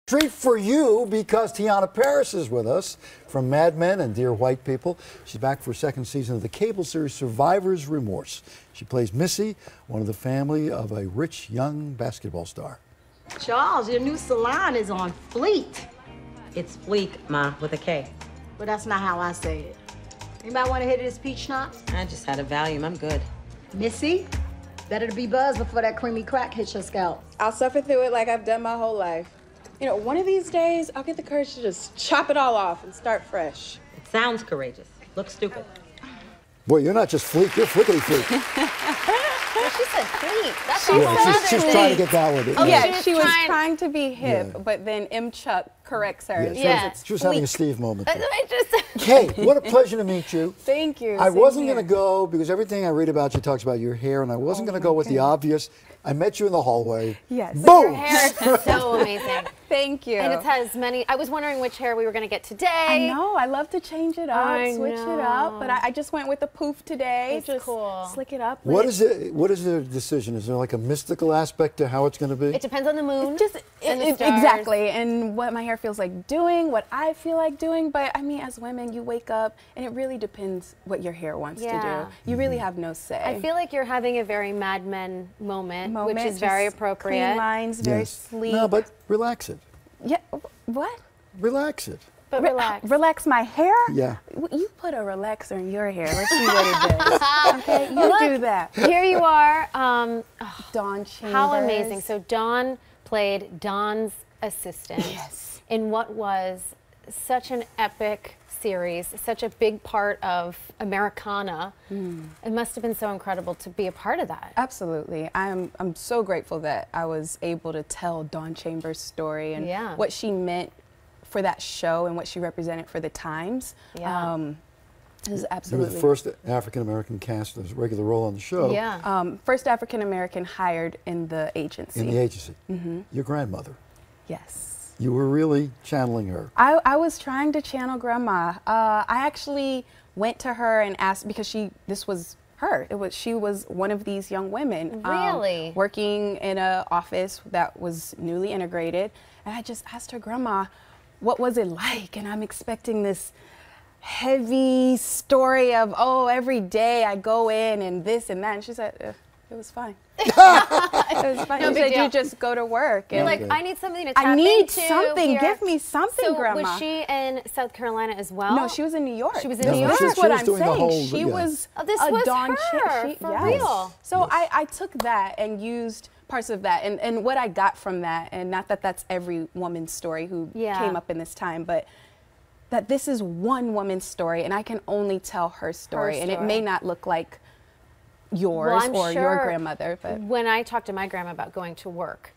Treat for you because Teyonah Parris is with us from Mad Men and Dear White People. She's back for a second season of the cable series Survivor's Remorse. She plays Missy, one of the family of a rich young basketball star. Charles, your new salon is on fleek. It's Fleek, Ma, with a K. But that's not how I say it. Anybody want to hit this peach schnapps? I just had a Valium. I'm good. Missy, better to be buzzed before that creamy crack hits your scalp. I'll suffer through it like I've done my whole life. You know, one of these days, I'll get the courage to just chop it all off and start fresh. It sounds courageous. Looks stupid. Boy, you're not just fleek, you're flickety fleek. Well, she said fleek. That's She's trying to get that one. Oh, Yeah, yeah, she was trying to be hip, Yeah. but then M. Chuck corrects her. She was having a Steve moment. I Kay, what a pleasure to meet you. Thank you. I wasn't going to go because everything I read about you talks about your hair, and I wasn't going to go with the obvious. I met you in the hallway. Yes. Boom! Your hair is so amazing. Thank you. And it has many. I was wondering which hair we were going to get today. I know. I love to change it up, switch it up, but I just went with the poof today. It's just cool. Slick it up. What is it? What is the decision? Is there like a mystical aspect to how it's going to be? It depends on the moon. And the stars. exactly, and what my hair feels like doing, what I feel like doing. But I mean, as women, you wake up, and it really depends what your hair wants to do. You really have no say. I feel like you're having a very Mad Men moment which is very appropriate. Clean lines, very sleek. No, but relax it. Yeah, what? Relax it. But relax. Relax my hair? Yeah. You put a relaxer in your hair. Let's see what it does. Okay, you do that. Here you are. Dawn Chambers. How amazing. So Dawn played Don's assistant in what was such an epic series, such a big part of Americana. It must have been so incredible to be a part of that. Absolutely. I'm so grateful that I was able to tell Dawn Chambers' story and what she meant for that show and what she represented for the times. It was absolutely. You were the first African-American cast as a regular role on the show. Yeah. First African-American hired in the agency. In the agency. Your grandmother. Yes. You were really channeling her. I was trying to channel Grandma. I actually went to her and asked, because this was her. She was one of these young women. Really? Working in an office that was newly integrated. And I just asked her, Grandma, what was it like? And I'm expecting this heavy story of, oh, every day I go in and this and that. And she said, it was fine. It was fine. No She big said, deal. you just go to work. You're And like, I need something to tap I need into something. here. Give me something, so Grandma. was she in South Carolina as well? No, she was in New York. She was in New York. This is She what was I'm doing the saying. whole- She yeah. was this a was Dawn her, for real. So I took that and used parts of that and what I got from that, and not that that's every woman's story who came up in this time, but that this is one woman's story and I can only tell her story. And it may not look like yours or your grandmother. But when I talked to my grandma about going to work,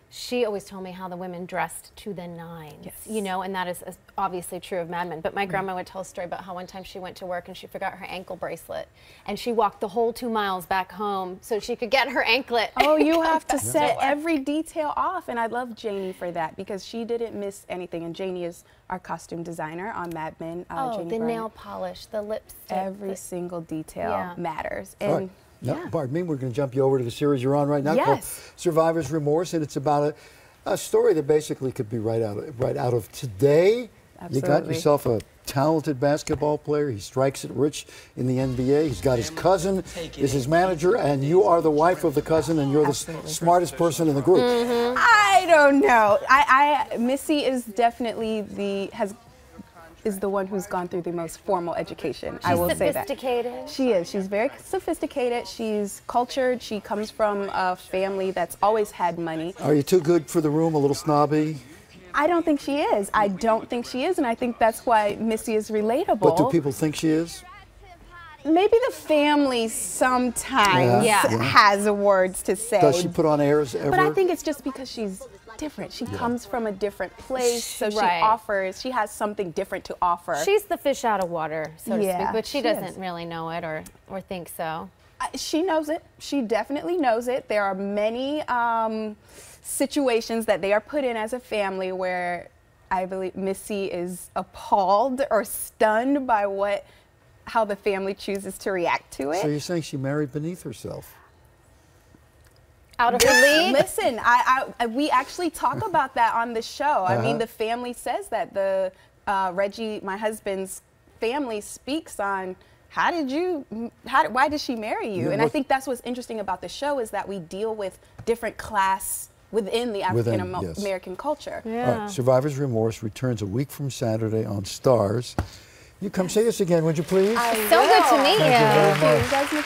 she always told me how the women dressed to the nines, you know, and that is obviously true of Mad Men. But my grandma would tell a story about how one time she went to work and she forgot her ankle bracelet, and she walked the whole 2 miles back home so she could get her anklet. Oh, you have to set every detail off, and I love Janie for that because she didn't miss anything. And Janie is our costume designer on Mad Men. Oh, Janie the Bryant. nail polish, the lipstick. Every single detail matters. And All right. Now, pardon me, we're going to jump you over to the series you're on right now called Survivor's Remorse, and it's about a story that basically could be right out of today. Absolutely. You got yourself a talented basketball player. He strikes it rich in the NBA. He's got his cousin is his manager, and you are the wife of the cousin, and you're the smartest person in the group. I don't know. Missy is definitely the one who's gone through the most formal education. I will say that. Sophisticated. She is. She's very sophisticated. She's cultured. She comes from a family that's always had money. Are you too good for the room, a little snobby? I don't think she is. I don't think she is, and I think that's why Missy is relatable. But do people think she is? Maybe the family sometimes has words to say. Does she put on airs ever? But I think it's just because she's different. She comes from a different place, so she has something different to offer. She's the fish out of water, so to speak, but she doesn't is. really know it or think so. She knows it. She definitely knows it. There are many situations that they are put in as a family where I believe Missy is appalled or stunned by how the family chooses to react to it. So you're saying she married beneath herself? Out of her league? Listen, we actually talk about that on the show. I mean, the family says that. The Reggie, my husband's family, speaks on why did she marry you? And I think that's what's interesting about the show is that we deal with different class within the African American culture. Yeah. All right, Survivor's Remorse returns a week from Saturday on Stars. You come see us again, would you please? So good to meet you. Thank you very much.